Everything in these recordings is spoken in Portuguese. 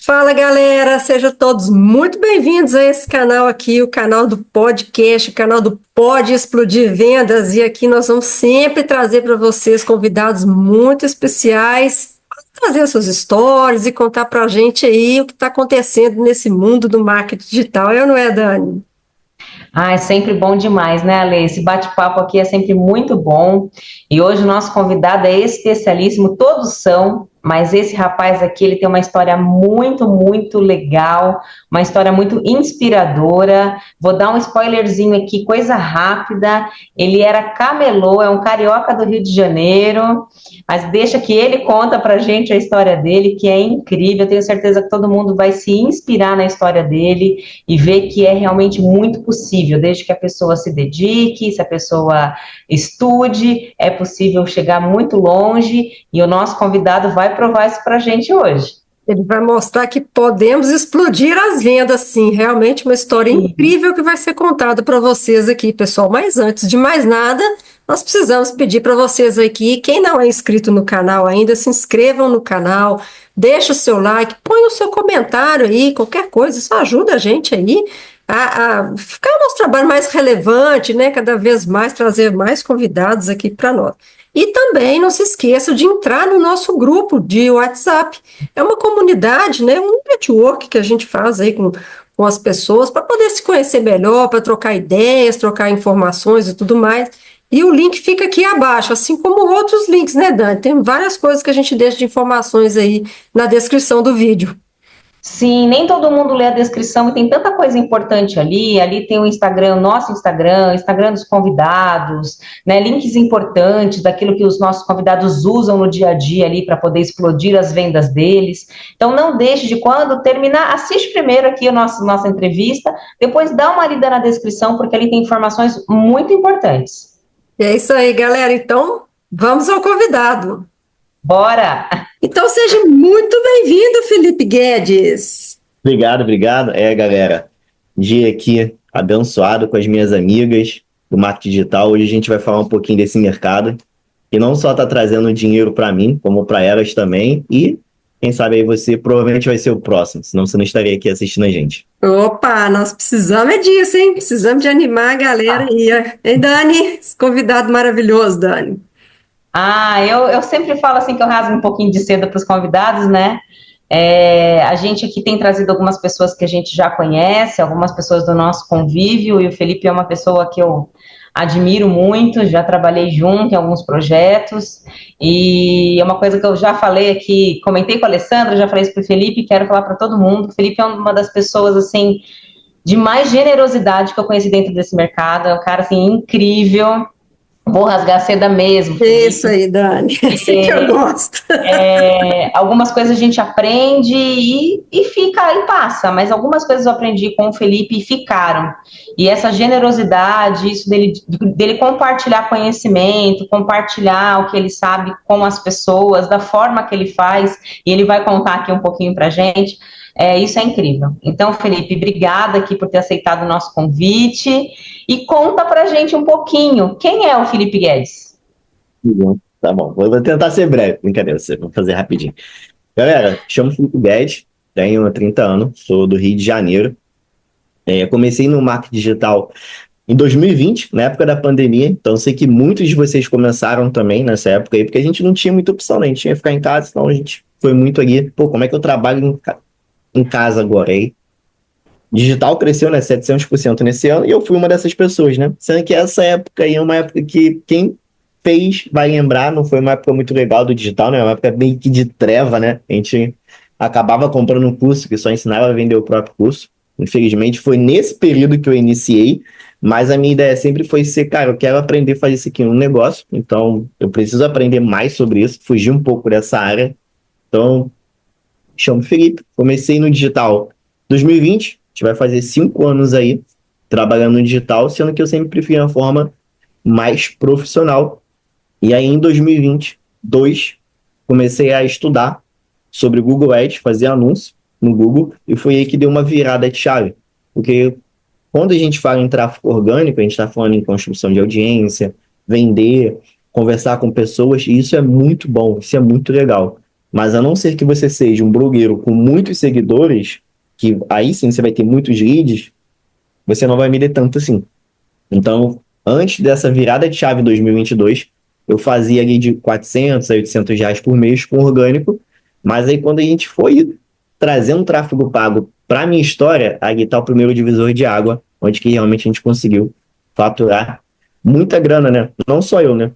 Fala galera, sejam todos muito bem-vindos a esse canal aqui, o canal do podcast, o canal do Pode Explodir Vendas. E aqui nós vamos sempre trazer para vocês convidados muito especiais, para trazer suas histórias e contar para a gente aí o que está acontecendo nesse mundo do marketing digital. Eu não é, Dani? Ah, é sempre bom demais, né, Ale? Esse bate-papo aqui é sempre muito bom. E hoje o nosso convidado é especialíssimo, todos são, mas esse rapaz aqui, ele tem uma história muito legal, uma história muito inspiradora. Vou dar um spoilerzinho aqui, coisa rápida. Ele era camelô, é um carioca do Rio de Janeiro, mas deixa que ele conta pra gente a história dele, que é incrível. Eu tenho certeza que todo mundo vai se inspirar na história dele e ver que é realmente muito possível, desde que a pessoa se dedique, se a pessoa estude, é possível chegar muito longe, e o nosso convidado vai provar isso para a gente hoje. Ele vai mostrar que podemos explodir as vendas, sim. Realmente uma história Sim. incrível que vai ser contada para vocês aqui, pessoal. Mas antes de mais nada, nós precisamos pedir para vocês aqui, quem não é inscrito no canal ainda, se inscrevam no canal, deixa o seu like, põe o seu comentário aí, qualquer coisa, isso ajuda a gente aí a ficar o nosso trabalho mais relevante, né? Cada vez mais, trazer mais convidados aqui para nós. E também não se esqueça de entrar no nosso grupo de WhatsApp. É uma comunidade, né, um network que a gente faz aí com as pessoas para poder se conhecer melhor, para trocar ideias, trocar informações e tudo mais. E o link fica aqui abaixo, assim como outros links, né, Dani? Tem várias coisas que a gente deixa de informações aí na descrição do vídeo. Sim, nem todo mundo lê a descrição e tem tanta coisa importante ali. Ali tem o Instagram, o nosso Instagram, o Instagram dos convidados, né? Links importantes daquilo que os nossos convidados usam no dia a dia ali para poder explodir as vendas deles. Então não deixe de, quando terminar, assiste primeiro aqui a nossa entrevista, depois dá uma lida na descrição, porque ali tem informações muito importantes. E é isso aí, galera. Então, vamos ao convidado. Bora! Então, seja muito bem-vindo, Felipe Guedes. Obrigado. Galera, dia aqui abençoado com as minhas amigas do marketing digital. Hoje a gente vai falar um pouquinho desse mercado, que não só está trazendo dinheiro para mim, como para elas também. E quem sabe aí você provavelmente vai ser o próximo, senão você não estaria aqui assistindo a gente. Opa, nós precisamos é disso, hein? Precisamos de animar a galera aí. Hein, Dani? Esse convidado maravilhoso, Dani. Eu sempre falo assim que eu rasgo um pouquinho de seda para os convidados, né? A gente aqui tem trazido algumas pessoas que a gente já conhece, algumas pessoas do nosso convívio, e o Felipe é uma pessoa que eu admiro muito, já trabalhei junto em alguns projetos, e é uma coisa que eu já falei aqui, comentei com a Alessandra, já falei isso para o Felipe, quero falar para todo mundo. O Felipe é uma das pessoas, assim, de mais generosidade que eu conheci dentro desse mercado, é um cara, assim, incrível. Vou rasgar seda mesmo, Isso Felipe. aí, Dani. É assim que eu gosto. Algumas coisas a gente aprende e fica e passa, mas algumas coisas eu aprendi com o Felipe e ficaram. E essa generosidade, isso dele compartilhar conhecimento, compartilhar o que ele sabe com as pessoas, da forma que ele faz, e ele vai contar aqui um pouquinho pra gente. Isso é incrível. Então, Felipe, obrigada aqui por ter aceitado o nosso convite. E conta pra gente um pouquinho, quem é o Felipe Guedes? Tá bom, vou tentar ser breve. Brincadeira, vou fazer rapidinho. Galera, chamo Felipe Guedes, tenho 30 anos, sou do Rio de Janeiro. Comecei no marketing digital em 2020, na época da pandemia, então sei que muitos de vocês começaram também nessa época aí, porque a gente não tinha muita opção, né? A gente tinha que ficar em casa, então a gente foi muito ali, como é que eu trabalho em casa agora aí? Digital cresceu, né, 700% nesse ano, e eu fui uma dessas pessoas, né? Sendo que essa época aí é uma época que quem fez vai lembrar, não foi uma época muito legal do digital, né? Uma época meio que de treva, né? A gente acabava comprando um curso que só ensinava a vender o próprio curso. Infelizmente, foi nesse período que eu iniciei, mas a minha ideia sempre foi ser, cara, eu quero aprender a fazer isso aqui num negócio, então eu preciso aprender mais sobre isso, fugir um pouco dessa área. Então, chamo Felipe, comecei no digital 2020, a gente vai fazer 5 anos aí trabalhando no digital, sendo que eu sempre preferi uma forma mais profissional. E aí, em 2022, comecei a estudar sobre Google Ads, fazer anúncio no Google, e foi aí que deu uma virada de chave. Porque quando a gente fala em tráfego orgânico, a gente está falando em construção de audiência, vender, conversar com pessoas, e isso é muito bom, isso é muito legal. Mas a não ser que você seja um blogueiro com muitos seguidores, que aí sim você vai ter muitos leads, você não vai vender tanto assim. Então, antes dessa virada de chave 2022, eu fazia ali de 400 a 800 reais por mês com orgânico, mas aí quando a gente foi trazendo tráfego pago para minha história, aí está o primeiro divisor de água, onde que realmente a gente conseguiu faturar muita grana, né? Não só eu, né?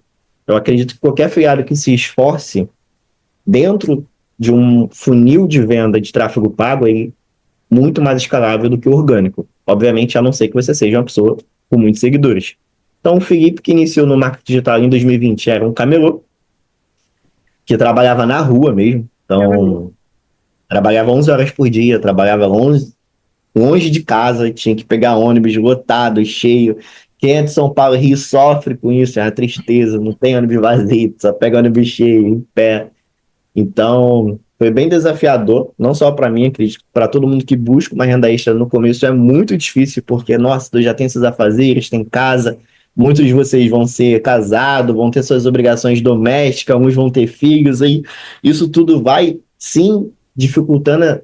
Eu acredito que qualquer afiliado que se esforce dentro de um funil de venda de tráfego pago, aí muito mais escalável do que o orgânico. Obviamente, a não ser que você seja uma pessoa com muitos seguidores. Então, o Felipe, que iniciou no marketing digital em 2020, era um camelô, que trabalhava na rua mesmo. Então, trabalhava 11 horas por dia, trabalhava longe de casa, tinha que pegar ônibus lotado, cheio. Quem é de São Paulo, Rio, sofre com isso, é uma tristeza, não tem ônibus vazio, só pega ônibus cheio, em pé. Então, foi bem desafiador, não só para mim, acredito, para todo mundo que busca uma renda extra no começo é muito difícil, porque, nossa, tu já tem seus afazeres, tem casa, muitos de vocês vão ser casados, vão ter suas obrigações domésticas, alguns vão ter filhos, aí isso tudo vai, sim, dificultando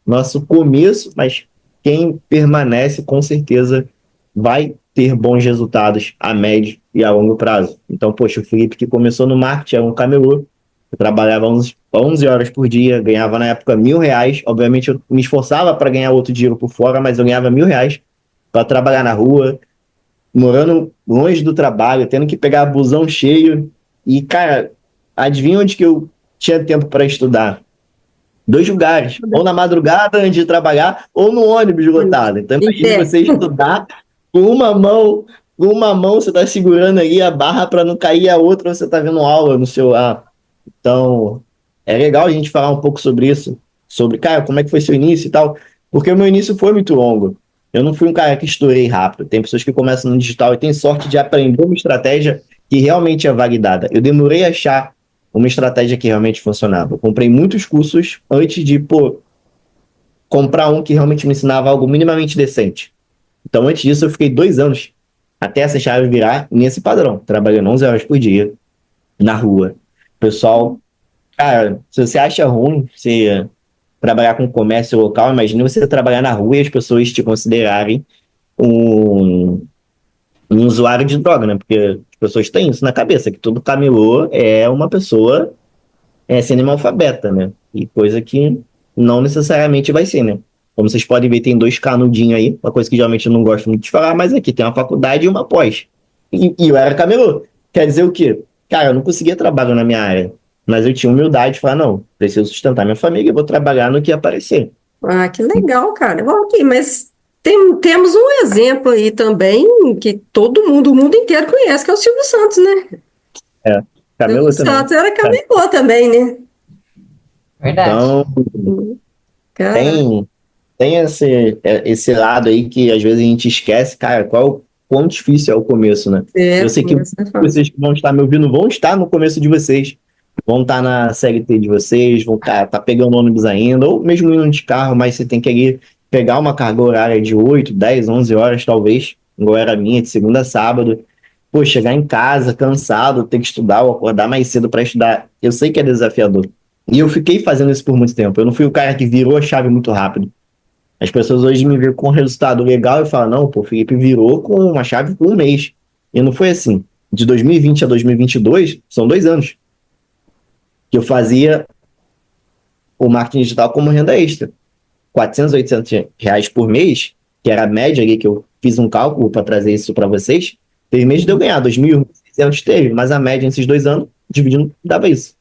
nosso começo, mas quem permanece, com certeza, vai ter bons resultados a médio e a longo prazo. Então, poxa, o Felipe que começou no marketing é um camelô. Eu trabalhava 11 horas por dia, ganhava na época R$ 1.000. Obviamente eu me esforçava para ganhar outro dinheiro por fora, mas eu ganhava R$ 1.000 para trabalhar na rua, morando longe do trabalho, tendo que pegar busão cheio. E, cara, adivinha onde que eu tinha tempo para estudar? 2 lugares, ou na madrugada antes de trabalhar, ou no ônibus lotado. Então imagina você estudar com uma mão você está segurando ali a barra para não cair, a outra você está vendo aula no celular. Então, é legal a gente falar um pouco sobre isso, sobre, cara, como é que foi seu início e tal, porque o meu início foi muito longo. Eu não fui um cara que estourei rápido. Tem pessoas que começam no digital e têm sorte de aprender uma estratégia que realmente é validada. Eu demorei a achar uma estratégia que realmente funcionava. Eu comprei muitos cursos antes de, comprar um que realmente me ensinava algo minimamente decente. Então, antes disso, eu fiquei 2 anos até essa chave virar nesse padrão, trabalhando 11 horas por dia, na rua. Pessoal, cara, se você acha ruim você trabalhar com comércio local, imagine você trabalhar na rua e as pessoas te considerarem um usuário de droga, né? Porque as pessoas têm isso na cabeça, que todo camelô é uma pessoa semi-analfabeta, né? E coisa que não necessariamente vai ser, né? Como vocês podem ver, tem 2 canudinhos aí, uma coisa que geralmente eu não gosto muito de falar, mas aqui tem uma faculdade e uma pós. E eu era camelô. Quer dizer o quê? Cara, eu não conseguia trabalhar na minha área, mas eu tinha humildade de falar, não, preciso sustentar minha família, eu vou trabalhar no que aparecer. Ah, que legal, cara. Bom, aqui, mas temos um exemplo aí também que todo mundo, o mundo inteiro conhece, que é o Silvio Santos, né? Camelô Silvio também. Santos era camelô também, né? Verdade. Então, Cara, tem esse lado aí que às vezes a gente esquece, cara, quão difícil é o começo, né? Eu sei que vocês que vão estar me ouvindo vão estar no começo de vocês, vão estar na CLT de vocês, vão estar pegando ônibus ainda, ou mesmo indo de carro, mas você tem que ali pegar uma carga horária de 8, 10, 11 horas, talvez, igual era a minha, de segunda a sábado. Pô, chegar em casa cansado, ter que estudar ou acordar mais cedo para estudar, eu sei que é desafiador. E eu fiquei fazendo isso por muito tempo. Eu não fui o cara que virou a chave muito rápido. As pessoas hoje me veem com um resultado legal e falam, não, pô, o Felipe virou com uma chave por 1 mês. E não foi assim. De 2020 a 2022, são 2 anos que eu fazia o marketing digital como renda extra. 400, 800 reais por mês, que era a média ali, que eu fiz um cálculo para trazer isso para vocês. Teve mês de eu ganhar 2.600, teve, mas a média nesses 2 anos, dividindo, dava isso.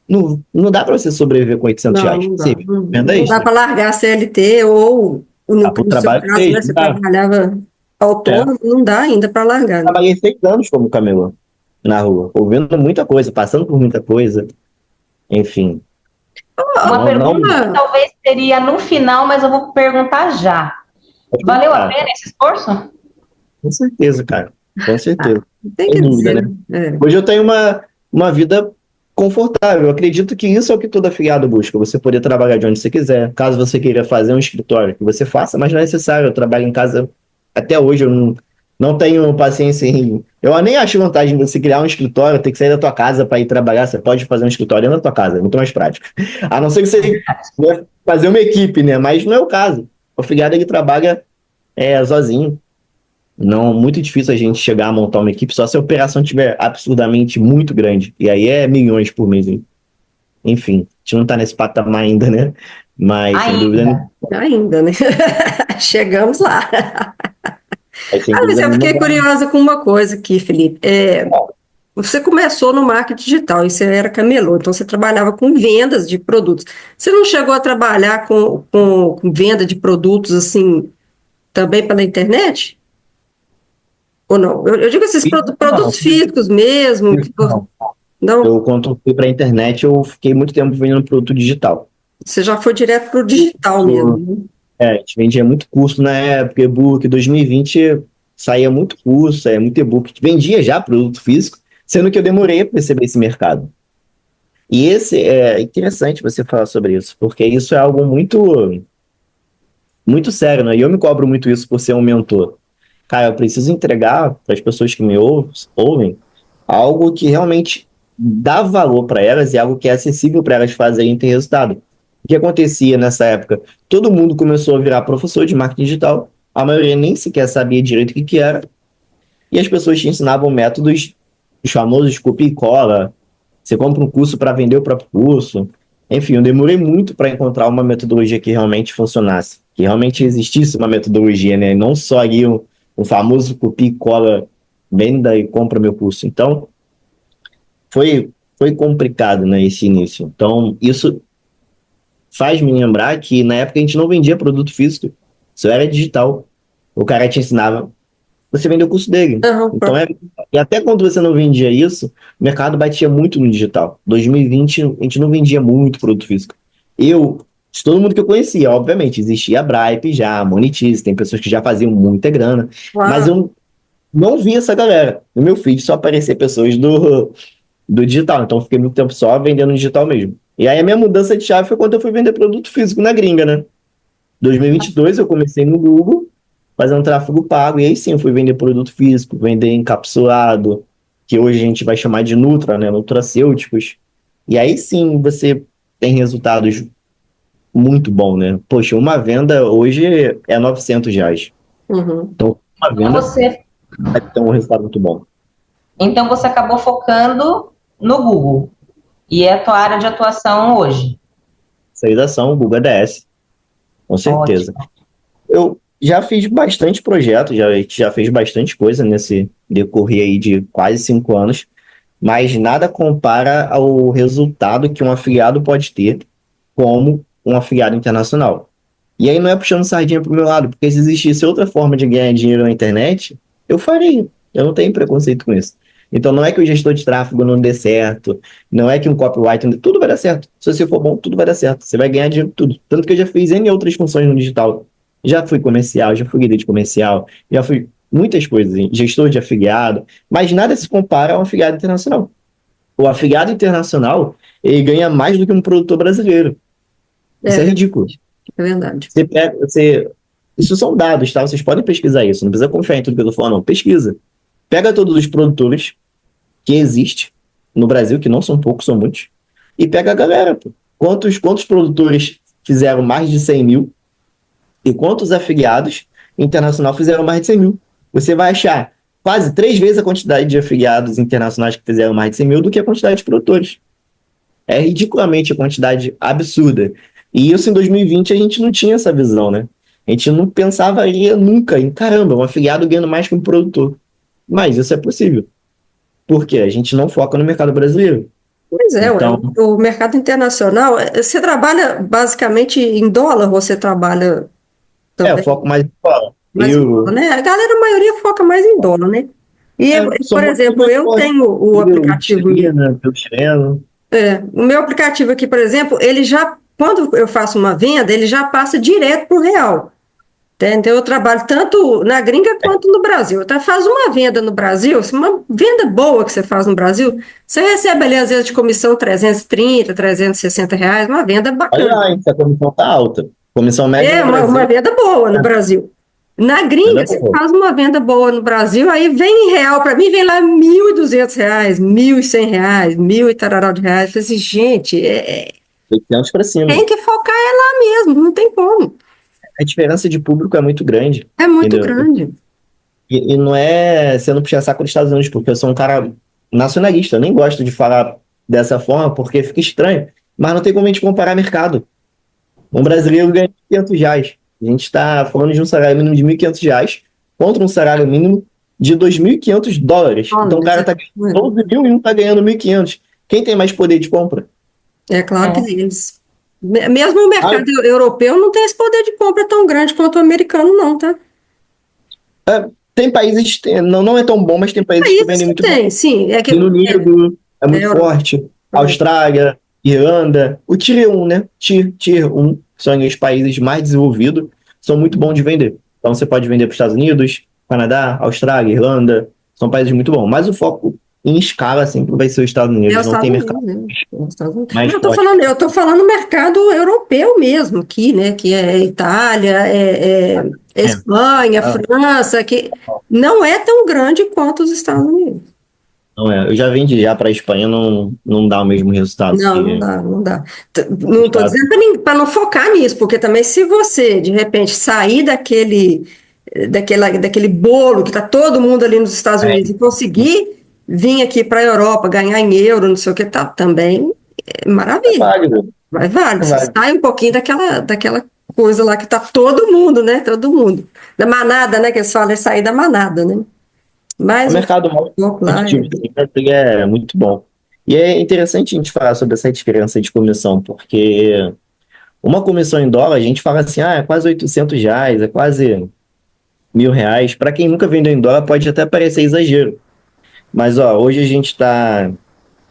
Não dá para você sobreviver com 800 reais. não dá. Sim, renda Não extra. dá para largar a CLT ou, no seu trabalho caso, fez, né, você tá? trabalhava autônomo, não dá ainda para largar, né? Trabalhei 6 anos como camelô na rua, ouvindo muita coisa, passando por muita coisa, enfim. Uma pergunta que talvez seria no final, mas eu vou perguntar já. Valeu a pena esse esforço? Com certeza, cara. Com certeza. Tem que Sem dúvida, dizer, né? Hoje eu tenho uma vida confortável. Eu acredito que isso é o que todo afiliado busca. Você poder trabalhar de onde você quiser. Caso você queira fazer um escritório, que você faça, mas não é necessário. Eu trabalho em casa até hoje. Eu Não tenho paciência em. Eu nem acho vantagem você criar um escritório, ter que sair da tua casa para ir trabalhar. Você pode fazer um escritório dentro da tua casa, é muito mais prático. A não ser que você vai fazer uma equipe, né? Mas não é o caso. O afiliado ele trabalha sozinho. Não, muito difícil a gente chegar a montar uma equipe só se a operação tiver absurdamente muito grande. E aí é milhões por mês, hein? Enfim, a gente não tá nesse patamar ainda, né? Mas, sem dúvida, Ainda, né? Chegamos lá. sem Mas dúvida eu fiquei nenhuma. curiosa com uma coisa aqui, Felipe. Você começou no marketing digital e você era camelô, então você trabalhava com vendas de produtos. Você não chegou a trabalhar com venda de produtos assim também pela internet? Ou não? Eu digo esses produtos físicos mesmo. Não. Não, Eu, quando fui para a internet, eu fiquei muito tempo vendendo produto digital. você já foi direto para o digital mesmo, né? A gente vendia muito curso na época, e-book. 2020 saía muito curso, saía muito e-book. Vendia já produto físico, sendo que eu demorei para perceber esse mercado. E esse é interessante você falar sobre isso, porque isso é algo muito, muito sério, né? E eu me cobro muito isso por ser um mentor. Cara, eu preciso entregar para as pessoas que me ouvem algo que realmente dá valor para elas e algo que é acessível para elas fazerem e ter resultado. O que acontecia nessa época? Todo mundo começou a virar professor de marketing digital, a maioria nem sequer sabia direito o que era, e as pessoas te ensinavam métodos, os famosos copia e cola. Você compra um curso para vender o próprio curso. Enfim, eu demorei muito para encontrar uma metodologia que realmente funcionasse, que realmente existisse uma metodologia, né? Não só ali o famoso copia e cola, venda e compra meu curso. Então, foi complicado, né, esse início. Então, isso faz me lembrar que na época a gente não vendia produto físico, isso era digital. O cara te ensinava, você vendeu o curso dele. Aham, Então, e até quando você não vendia isso, o mercado batia muito no digital. 2020, a gente não vendia muito produto físico. De todo mundo que eu conhecia, obviamente, existia a Bripe já, a Monetize, tem pessoas que já faziam muita grana, mas claro. eu não vi essa galera. No meu feed só aparecia pessoas do digital, então eu fiquei muito tempo só vendendo digital mesmo. E aí a minha mudança de chave foi quando eu fui vender produto físico na gringa, né? 2022 eu comecei no Google, fazendo tráfego pago, e aí sim eu fui vender produto físico, vender encapsulado, que hoje a gente vai chamar de Nutra, né? Nutracêuticos. E aí sim você tem resultados muito bons, né? Poxa, uma venda hoje é R$ 900. Uhum. Então, uma Então venda você, vai ter um resultado muito bom. então você acabou focando no Google. E é a tua área de atuação hoje. Serialização, Google ADS, com certeza. Ótimo. Eu já fiz bastante projeto, já fez bastante coisa nesse decorrer aí de quase 5 anos, mas nada compara ao resultado que um afiliado pode ter como um afiliado internacional. E aí não é puxando sardinha para o meu lado, porque se existisse outra forma de ganhar dinheiro na internet, eu faria. Eu não tenho preconceito com isso. Então não é que o gestor de tráfego não dê certo, não é que um copywriter, tudo vai dar certo. Se você for bom, tudo vai dar certo. Você vai ganhar dinheiro com tudo. Tanto que eu já fiz N outras funções no digital. Já fui comercial, já fui líder de comercial, já fui muitas coisas, hein? Gestor de afiliado, mas nada se compara a um afiliado internacional. O afiliado internacional, ele ganha mais do que um produtor brasileiro. Isso é ridículo. É verdade. Isso são dados, tá? Vocês podem pesquisar isso, não precisa confiar em tudo que eu tô falando, não. Pesquisa. Pega todos os produtores que existem no Brasil, que não são poucos, são muitos, e pega a galera, pô. Quantos produtores fizeram mais de 100 mil e quantos afiliados internacional fizeram mais de 100 mil? Você vai achar quase 3 vezes a quantidade de afiliados internacionais que fizeram mais de 100 mil do que a quantidade de produtores. É ridiculamente a quantidade absurda. E isso em 2020 a gente não tinha essa visão, né? A gente não pensava nunca em, caramba, um afiliado ganhando mais que um produtor. Mas isso é possível. Por quê? A gente não foca no mercado brasileiro. Pois é, Então, o mercado internacional, você trabalha basicamente em dólar, ou você trabalha eu também foco mais em dólar. mais em dólar, né? A galera, a maioria foca mais em dólar, né? E, Sou por muito exemplo, mais eu forte. tenho o aplicativo, Pelo chileno. o meu aplicativo aqui, por exemplo, ele já, quando eu faço uma venda, ele já passa direto para o real. Então, eu trabalho tanto na gringa quanto no Brasil. Então, faz uma venda no Brasil, uma venda boa que você faz no Brasil, você recebe ali, às vezes, de comissão R$ 330, R$ 360, uma venda Olha bacana. lá, hein, se a comissão tá alta. Comissão média É no uma Brasil. venda boa no Brasil. Na gringa, você faz uma venda boa no Brasil, aí vem em real, para mim vem lá R$ 1.200, R$ 1.100, mil e tararau de reais. Eu falei assim, gente, 800 para cima. tem que focar lá mesmo, não tem como. A diferença de público é muito grande. É muito Entendeu? grande. E não é sendo puxar saco dos Estados Unidos, porque eu sou um cara nacionalista. Eu nem gosto de falar dessa forma, porque fica estranho. Mas não tem como a gente comparar mercado. Um brasileiro ganha R$ 500. A gente está falando de um salário mínimo de R$ 1.500 contra um salário mínimo de US$ 2.500. Então o cara está ganhando 12 mil e um está ganhando 1.500. Quem tem mais poder de compra? É claro que eles. Mesmo o mercado europeu não tem esse poder de compra tão grande quanto o americano, não, tá? Tem países, não é tão bom, mas tem países que vendem muito bem. Sim. Reino Unido é muito forte. Austrália, Irlanda, o Tier 1, né? Tier 1 são os países mais desenvolvidos, são muito bons de vender. Então você pode vender para os Estados Unidos, Canadá, Austrália, Irlanda, são países muito bons. Mas o foco em escala sempre vai ser os Estados Unidos, não tem mercado. Eu tô falando mercado europeu mesmo aqui, né? Que é Itália, Espanha, França, que não é tão grande quanto os Estados Unidos. Não é, eu já vendi já para a Espanha, não dá o mesmo resultado. Não dá. Não estou dizendo para não focar nisso, porque também se você, de repente, sair daquele bolo que está todo mundo ali nos Estados Unidos e conseguir vir aqui para a Europa, ganhar em euro, não sei o que, tá, também é maravilha. Vai válido. Você sai um pouquinho daquela coisa lá que está todo mundo, né? Todo mundo. Da manada, né? Que eles falam, é sair da manada, né? Mas o mercado é muito bom. E é interessante a gente falar sobre essa diferença de comissão, porque uma comissão em dólar, a gente fala assim, é quase R$ 800, é quase R$ 1.000. Para quem nunca vendeu em dólar, pode até parecer exagero. Mas, hoje a gente está em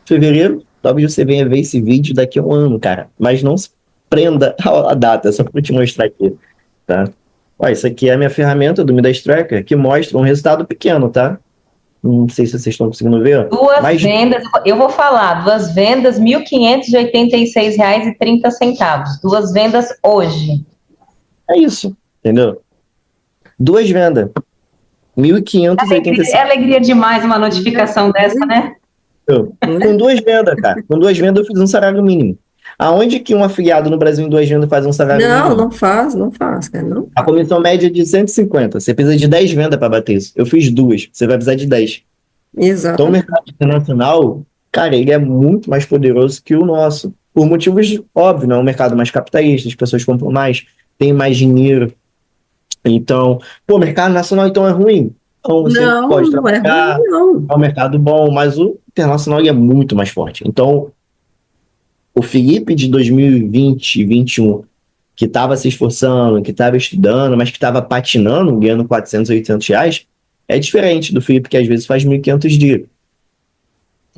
fevereiro, talvez você venha ver esse vídeo daqui a um ano, cara. Mas não se prenda à data, só para te mostrar aqui, tá? Isso aqui é a minha ferramenta do Midas Tracker, que mostra um resultado pequeno, tá? Não sei se vocês estão conseguindo ver. Duas vendas, eu vou falar, 2 vendas, R$ 1.586,30. 2 vendas hoje. É isso, entendeu? 2 vendas. 1.586. É alegria demais uma notificação dessa, né? Com 2 vendas, cara. Com 2 vendas eu fiz um salário mínimo. Aonde que um afiliado no Brasil em 2 vendas faz um salário mínimo? Não faz, cara. Não. A comissão média é de 150. Você precisa de 10 vendas para bater isso. Eu fiz 2. Você vai precisar de 10. Exato. Então o mercado internacional, cara, ele é muito mais poderoso que o nosso. Por motivos óbvios, não é um mercado mais capitalista, as pessoas compram mais, tem mais dinheiro. Então, o mercado nacional então é ruim. Então você pode trabalhar, é um mercado bom, mas o internacional é muito mais forte. Então, o Felipe de 2020, 2021, que estava se esforçando, que estava estudando, mas que estava patinando, ganhando R$ 400, R$ 800, é diferente do Felipe que às vezes faz 1.500 dias.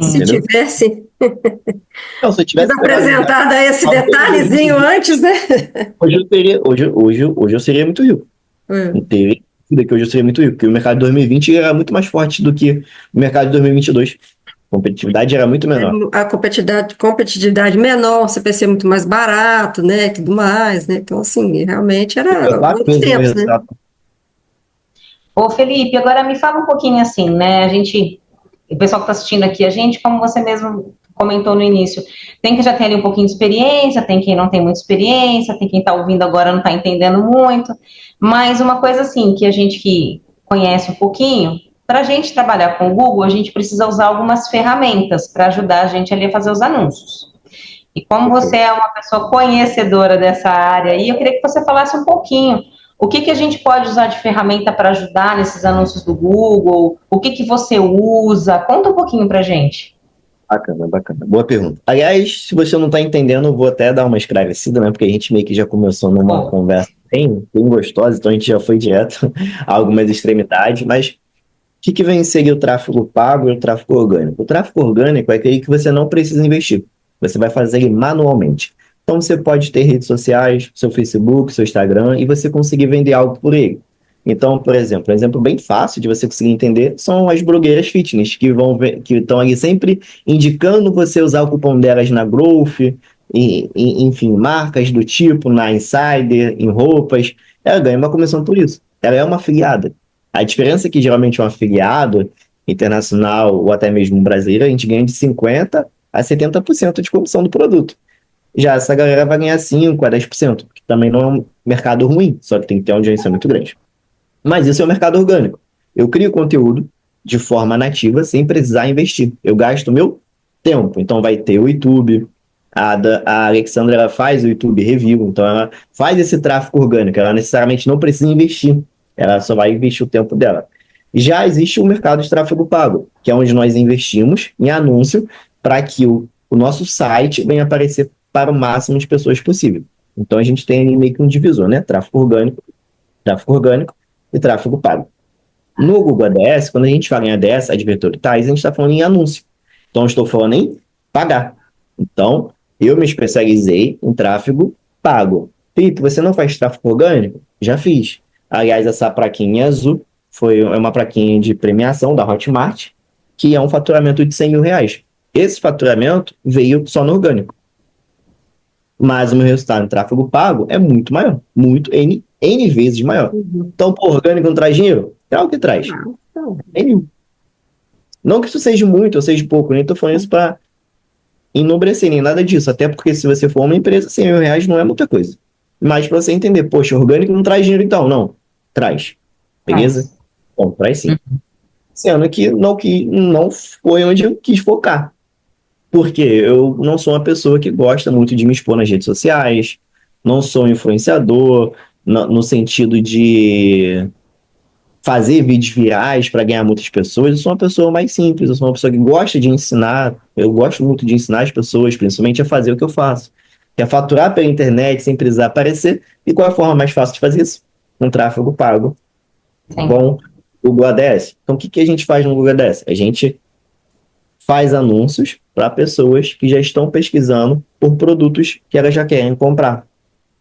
Se tivesse... Não, se eu tivesse apresentado esse detalhezinho antes, né? Hoje eu seria muito rico. Que hoje eu seria muito rico, porque o mercado de 2020 era muito mais forte do que o mercado de 2022. A competitividade era muito menor. A competitividade menor, o CPC muito mais barato, né, tudo mais, né? Então, assim, realmente era outros tempos, né? Ô, Felipe, agora me fala um pouquinho assim, né? O pessoal que está assistindo aqui, a gente, como você mesmo comentou no início, tem que já ter ali um pouquinho de experiência, tem quem não tem muita experiência, tem quem está ouvindo agora não está entendendo muito, mas uma coisa assim, que a gente que conhece um pouquinho, para a gente trabalhar com o Google, a gente precisa usar algumas ferramentas para ajudar a gente ali a fazer os anúncios. E como você é uma pessoa conhecedora dessa área aí, eu queria que você falasse um pouquinho o que a gente pode usar de ferramenta para ajudar nesses anúncios do Google, o que você usa, conta um pouquinho para a gente. Bacana. Boa pergunta. Aliás, se você não está entendendo, eu vou até dar uma esclarecida, né? Porque a gente meio que já começou numa conversa bem gostosa, então a gente já foi direto a algumas extremidades, mas o que vem seguir o tráfego pago e o tráfego orgânico? O tráfego orgânico é aquele que você não precisa investir. Você vai fazer ele manualmente. Então você pode ter redes sociais, seu Facebook, seu Instagram, e você conseguir vender algo por ele. Então, por exemplo, um exemplo bem fácil de você conseguir entender são as blogueiras fitness, que estão ali sempre indicando você usar o cupom delas na Growth, enfim, marcas do tipo, na Insider, em roupas. Ela ganha uma comissão por isso. ela é uma afiliada. A diferença é que geralmente um afiliado internacional ou até mesmo um brasileiro, a gente ganha de 50% a 70% de comissão do produto. Já essa galera vai ganhar 5% a 10%, que também não é um mercado ruim, só que tem que ter uma audiência muito grande. Mas isso é o mercado orgânico. Eu crio conteúdo de forma nativa sem precisar investir. Eu gasto meu tempo. Então vai ter o YouTube. A Alexandra, ela faz o YouTube Review, então ela faz esse tráfego orgânico. Ela necessariamente não precisa investir. Ela só vai investir o tempo dela. Já existe o mercado de tráfego pago, que é onde nós investimos em anúncio para que o nosso site venha aparecer para o máximo de pessoas possível. Então a gente tem ali meio que um divisor, né? Tráfego orgânico e tráfego pago. No Google ADS, quando a gente fala em ADS, Advertorize, a gente está falando em anúncio. Então eu estou falando em pagar. Então eu me especializei em tráfego pago. Felipe, você não faz tráfego orgânico? Já fiz. Aliás, essa plaquinha azul é uma plaquinha de premiação da Hotmart, que é um faturamento de 100 mil reais. Esse faturamento veio só no orgânico. Mas o meu resultado em tráfego pago é muito maior, muito N vezes maior. Então, pô, orgânico não traz dinheiro? Claro que traz. N. Não que isso seja muito ou seja pouco, nem tô falando isso para enobrecer, nem nada disso. Até porque se você for uma empresa, 100 mil reais não é muita coisa. Mas para você entender, poxa, orgânico não traz dinheiro então. Não, traz. Beleza? Bom, traz sim. Sendo que não foi onde eu quis focar. Porque eu não sou uma pessoa que gosta muito de me expor nas redes sociais, não sou um influenciador, no sentido de fazer vídeos virais para ganhar muitas pessoas. Eu sou uma pessoa mais simples, eu sou uma pessoa que gosta de ensinar, eu gosto muito de ensinar as pessoas, principalmente a fazer o que eu faço. Que é faturar pela internet sem precisar aparecer. E qual é a forma mais fácil de fazer isso? Um tráfego pago. Sim. Com o Google ADS. Então, o que a gente faz no Google ADS? A gente faz anúncios para pessoas que já estão pesquisando por produtos que elas já querem comprar.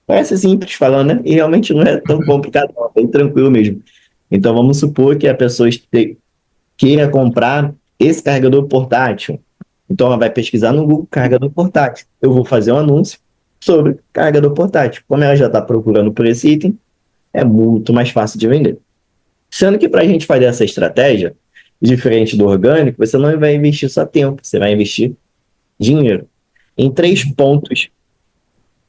Parece simples falando, né? E realmente não é tão complicado, não, é bem tranquilo mesmo. Então, vamos supor que a pessoa queira comprar esse carregador portátil. Então, ela vai pesquisar no Google carregador portátil. Eu vou fazer um anúncio sobre carregador portátil. Como ela já está procurando por esse item, é muito mais fácil de vender. Sendo que para a gente fazer essa estratégia, diferente do orgânico, você não vai investir só tempo, você vai investir dinheiro. Em 3 pontos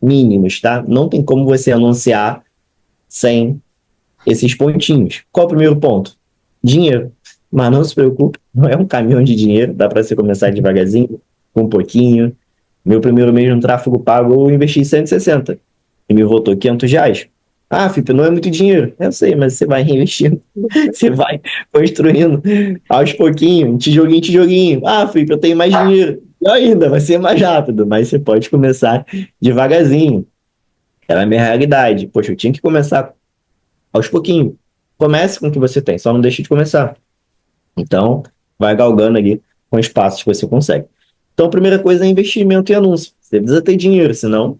mínimos, tá? Não tem como você anunciar sem esses pontinhos. Qual é o primeiro ponto? Dinheiro. Mas não se preocupe, não é um caminhão de dinheiro, dá para você começar devagarzinho, com um pouquinho. Meu primeiro mês no tráfego pago, eu investi 160 e me voltou R$ 500. Ah, Felipe, não é muito dinheiro. Eu sei, mas você vai reinvestindo. Você vai construindo aos pouquinhos, tijolinho em tijolinho. Ah, Felipe, eu tenho mais dinheiro. E ainda, vai ser mais rápido, mas você pode começar devagarzinho. Era a minha realidade. Poxa, eu tinha que começar aos pouquinhos. Comece com o que você tem, só não deixe de começar. Então, vai galgando ali com os passos que você consegue. Então, a primeira coisa é investimento em anúncio. Você precisa ter dinheiro, senão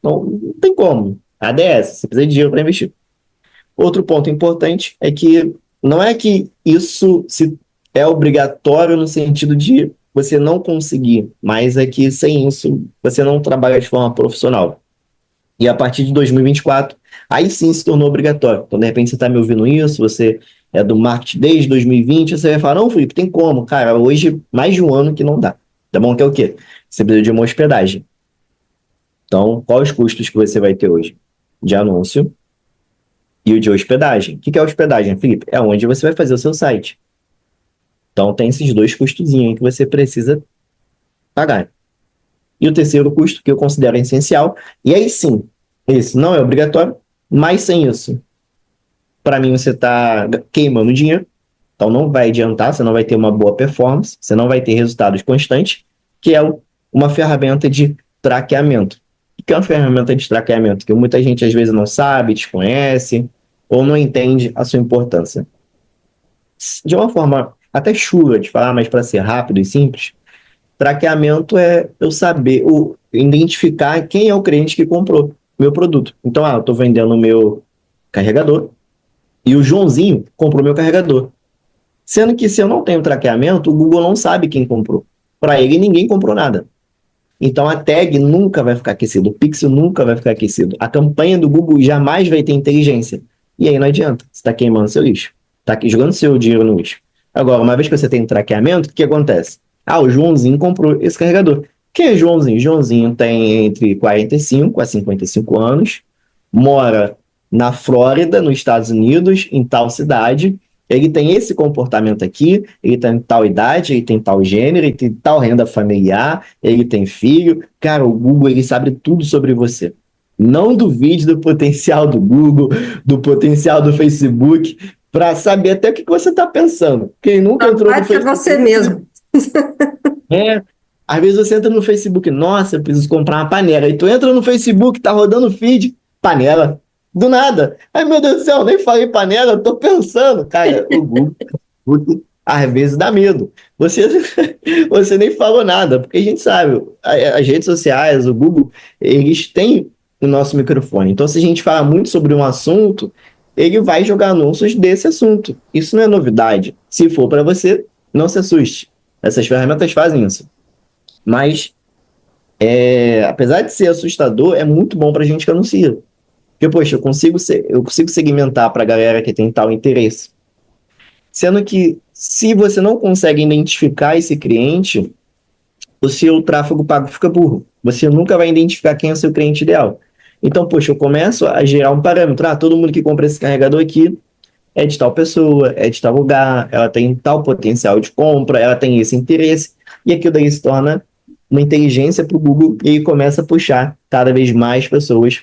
não tem como. ADS, você precisa de dinheiro para investir. Outro ponto importante é que não é que isso é obrigatório no sentido de você não conseguir, mas é que sem isso você não trabalha de forma profissional. E a partir de 2024, aí sim se tornou obrigatório. Então, de repente, você está me ouvindo isso, você é do marketing desde 2020, você vai falar, não, Felipe, tem como? Cara, hoje, mais de um ano que não dá. Tá bom? Que é o quê? Você precisa de uma hospedagem. Então, quais os custos que você vai ter hoje? De anúncio e o de hospedagem. O que é hospedagem, Felipe? É onde você vai fazer o seu site. Então, tem esses 2 custozinhos aí que você precisa pagar. E o terceiro custo, que eu considero essencial, e aí sim, esse não é obrigatório, mas sem isso, para mim você está queimando dinheiro, então não vai adiantar, você não vai ter uma boa performance, você não vai ter resultados constantes, que é uma ferramenta de traqueamento. O que é uma ferramenta de traqueamento? Que muita gente às vezes não sabe, desconhece, ou não entende a sua importância. De uma forma até chula de falar, mas para ser rápido e simples, traqueamento é eu saber, identificar quem é o cliente que comprou meu produto. Então, eu estou vendendo o meu carregador e o Joãozinho comprou meu carregador. Sendo que se eu não tenho traqueamento, o Google não sabe quem comprou. Para ele, ninguém comprou nada. Então, a tag nunca vai ficar aquecida, o pixel nunca vai ficar aquecido. A campanha do Google jamais vai ter inteligência. E aí não adianta, você está queimando seu lixo, está jogando seu dinheiro no lixo. Agora, uma vez que você tem traqueamento, o que acontece? Ah, o Joãozinho comprou esse carregador. Quem é Joãozinho? Joãozinho tem entre 45 a 55 anos, mora na Flórida, nos Estados Unidos, em tal cidade. Ele tem esse comportamento aqui, ele tem tal idade, ele tem tal gênero, ele tem tal renda familiar, ele tem filho. Cara, o Google, ele sabe tudo sobre você. Não duvide do potencial do Google, do potencial do Facebook, para saber até o que você está pensando. Quem nunca entrou no Vai que é Facebook... você mesmo. Às vezes você entra no Facebook, nossa, eu preciso comprar uma panela. E tu entra no Facebook, tá rodando feed, panela. Do nada. Ai, meu Deus do céu, nem falei panela, eu tô pensando. Cara, o Google às vezes dá medo. Você nem falou nada, porque a gente sabe, as redes sociais, o Google, eles têm o nosso microfone. Então, se a gente fala muito sobre um assunto, ele vai jogar anúncios desse assunto. Isso não é novidade. Se for para você, não se assuste. Essas ferramentas fazem isso. Mas, apesar de ser assustador, é muito bom para a gente que anuncia. Porque, poxa, eu consigo segmentar para a galera que tem tal interesse. Sendo que, se você não consegue identificar esse cliente, o seu tráfego pago fica burro. Você nunca vai identificar quem é o seu cliente ideal. Então, poxa, eu começo a gerar um parâmetro. Ah, todo mundo que compra esse carregador aqui é de tal pessoa, é de tal lugar, ela tem tal potencial de compra, ela tem esse interesse. E aquilo daí se torna uma inteligência para o Google e ele começa a puxar cada vez mais pessoas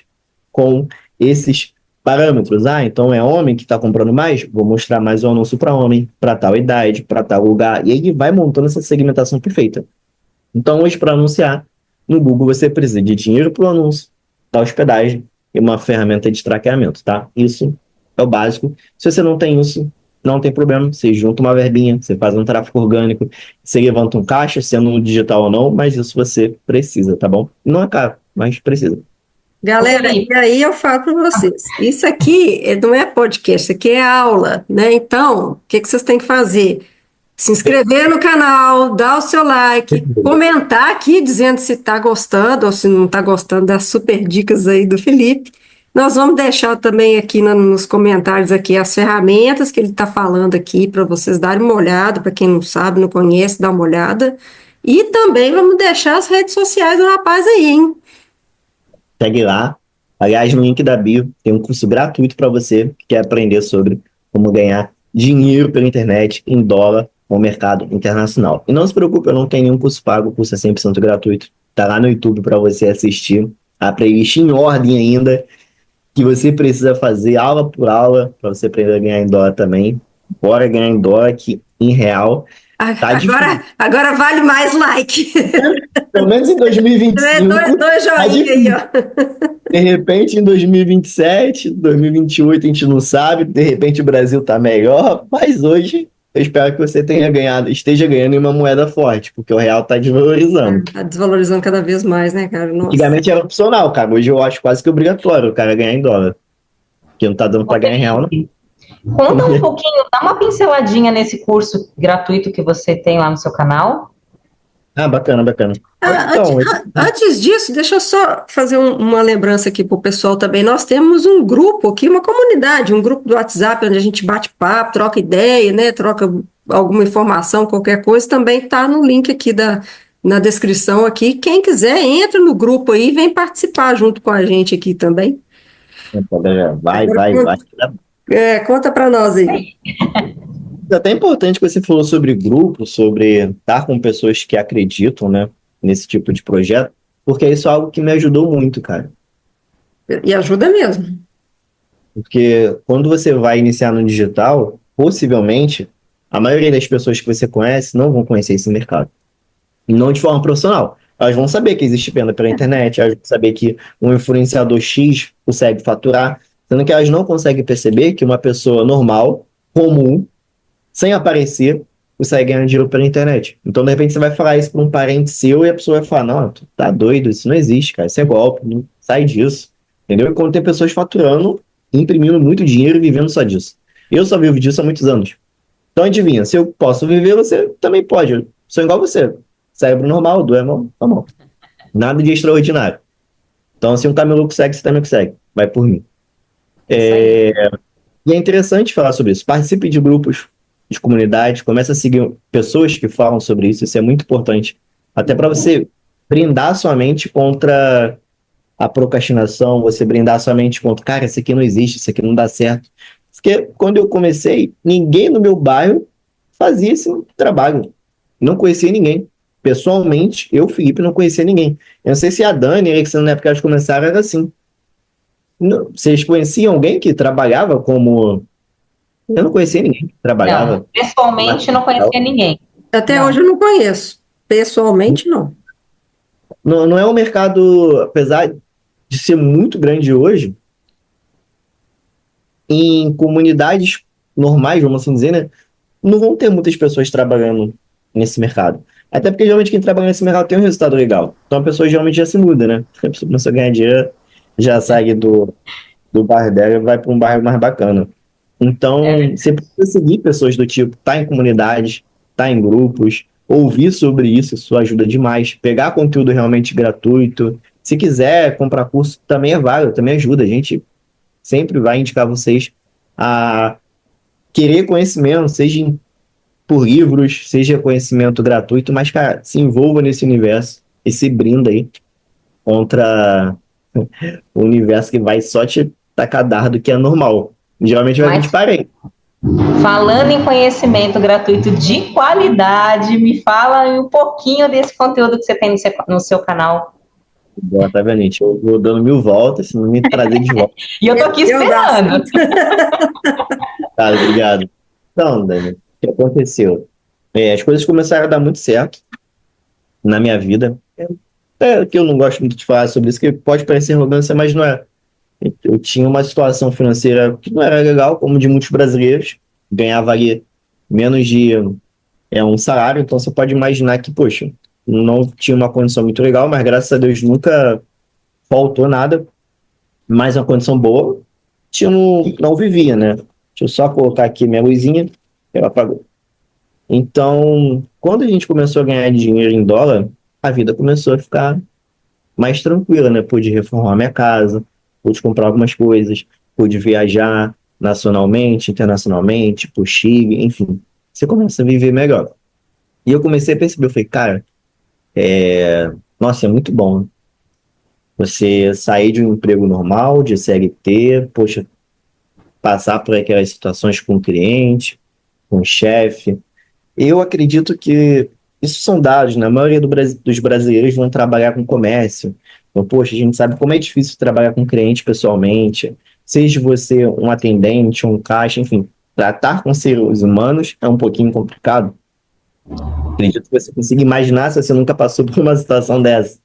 com esses parâmetros. Ah, então é homem que está comprando mais? Vou mostrar mais um anúncio para homem, para tal idade, para tal lugar. E ele vai montando essa segmentação perfeita. Então, hoje, para anunciar, no Google você precisa de dinheiro para o anúncio, da hospedagem e uma ferramenta de traqueamento, tá? Isso é o básico. Se você não tem isso, não tem problema. Você junta uma verbinha, você faz um tráfego orgânico, você levanta um caixa, sendo no digital ou não, mas isso você precisa, tá bom? Não é caro, mas precisa. Galera, e aí eu falo para vocês, isso aqui não é podcast, isso aqui é aula, né? Então, o que vocês têm que fazer? Se inscrever no canal, dar o seu like, comentar aqui dizendo se está gostando ou se não está gostando das super dicas aí do Felipe. Nós vamos deixar também aqui nos comentários aqui as ferramentas que ele está falando aqui para vocês darem uma olhada, para quem não sabe, não conhece, dá uma olhada. E também vamos deixar as redes sociais do rapaz aí, hein? Segue lá. Aliás, no link da bio tem um curso gratuito para você que quer aprender sobre como ganhar dinheiro pela internet em dólar no mercado internacional. E não se preocupe, eu não tenho nenhum curso pago, o curso é 100% gratuito. Tá lá no YouTube para você assistir a playlist em ordem ainda, que você precisa fazer aula por aula para você aprender a ganhar em dólar também. Bora ganhar em dólar aqui em real. Tá Agora vale mais like. Pelo menos em 2025. Dois joinhas aí, ó. De repente, em 2027, 2028, a gente não sabe. De repente, o Brasil tá melhor. Mas hoje, eu espero que você esteja ganhando em uma moeda forte, porque o real tá desvalorizando. Tá desvalorizando cada vez mais, né, cara? Nossa. Antigamente era opcional, cara. Hoje eu acho quase que obrigatório o cara ganhar em dólar. Porque não tá dando para ganhar em real, não. Conta um pouquinho, dá uma pinceladinha nesse curso gratuito que você tem lá no seu canal. Ah, bacana. Então, antes disso, deixa eu só fazer uma lembrança aqui para o pessoal também. Nós temos um grupo aqui, uma comunidade, um grupo do WhatsApp, onde a gente bate papo, troca ideia, né? Troca alguma informação, qualquer coisa, também está no link aqui na descrição aqui. Quem quiser, entra no grupo aí e vem participar junto com a gente aqui também. Vai. Conta para nós aí. É até importante que você falou sobre grupo, sobre estar com pessoas que acreditam, né, nesse tipo de projeto, porque isso é algo que me ajudou muito, cara. E ajuda mesmo. Porque quando você vai iniciar no digital, possivelmente, a maioria das pessoas que você conhece não vão conhecer esse mercado. E não de forma profissional. Elas vão saber que existe venda pela internet, elas vão saber que um influenciador X consegue faturar, sendo que elas não conseguem perceber que uma pessoa normal, comum, sem aparecer, consegue ganhar dinheiro pela internet. Então, de repente, você vai falar isso para um parente seu e a pessoa vai falar, não, tu tá doido, isso não existe, cara, isso é golpe, não sai disso. Entendeu? E quando tem pessoas faturando, imprimindo muito dinheiro e vivendo só disso. Eu só vivo disso há muitos anos. Então, adivinha, se eu posso viver, você também pode. Eu sou igual você. Cérebro normal, doer mão, tá bom. Nada de extraordinário. Então, se um camelô consegue, você também consegue. Vai por mim. E é interessante falar sobre isso. Participe de grupos, de comunidades, comece a seguir pessoas que falam sobre isso. Isso é muito importante. Até para você brindar sua mente contra a procrastinação, você brindar sua mente contra, cara, isso aqui não existe, isso aqui não dá certo. Porque quando eu comecei, ninguém no meu bairro fazia esse trabalho. Não conhecia ninguém. Pessoalmente, eu, Felipe, não conhecia ninguém. Eu não sei se a Dani e a Alexandre, na época que elas começaram, era assim. Vocês conheciam alguém que trabalhava como. Eu não conhecia ninguém que Não, trabalhava. pessoalmente não conhecia ninguém. Até Não. hoje eu não conheço. Pessoalmente, não. Não, não é um mercado, apesar de ser muito grande hoje, em comunidades normais, vamos assim dizer, né? Não vão ter muitas pessoas trabalhando nesse mercado. Até porque geralmente quem trabalha nesse mercado tem um resultado legal. Então a pessoa geralmente já se muda, né? A pessoa começa a ganhar dinheiro, já sai do bairro dela e vai para um bairro mais bacana. Então, você precisa seguir pessoas do tipo, tá em comunidades, tá em grupos, ouvir sobre isso ajuda demais. Pegar conteúdo realmente gratuito. Se quiser comprar curso, também é válido, também ajuda. A gente sempre vai indicar vocês a querer conhecimento, por livros, seja conhecimento gratuito, mas, cara, se envolva nesse universo e se brinda aí contra o universo que vai só te tacar dardo, que é normal. Geralmente vai vir de Mas parede. falando em conhecimento gratuito de qualidade, me fala um pouquinho desse conteúdo que você tem no seu canal. Boa, tá vendo, gente? Eu vou dando 1000 voltas, se não me trazer de volta. E eu tô aqui Eu esperando. Tá, obrigado. Então, Dani, o que aconteceu? As coisas começaram a dar muito certo na minha vida. É que eu não gosto muito de falar sobre isso, que pode parecer arrogância, mas não é. Eu tinha uma situação financeira que não era legal, como de muitos brasileiros. Ganhava ali menos de um salário, então você pode imaginar que, poxa, não tinha uma condição muito legal, mas graças a Deus nunca faltou nada, mais uma condição boa. Não vivia, né? Deixa eu só colocar aqui minha luzinha, ela apagou. Então, quando a gente começou a ganhar dinheiro em dólar, a vida começou a ficar mais tranquila, né? Pude reformar minha casa, pude comprar algumas coisas, pude viajar nacionalmente, internacionalmente, pro Chile, enfim. Você começa a viver melhor. E eu comecei a perceber, eu falei, cara, nossa, é muito bom você sair de um emprego normal, de CLT, poxa, passar por aquelas situações com o cliente, com o chefe. Eu acredito que isso são dados, né? A maioria dos brasileiros vão trabalhar com comércio. Então, poxa, a gente sabe como é difícil trabalhar com cliente pessoalmente. Seja você um atendente, um caixa, enfim, tratar com seres humanos é um pouquinho complicado. Acredito que você consiga imaginar se você nunca passou por uma situação dessa.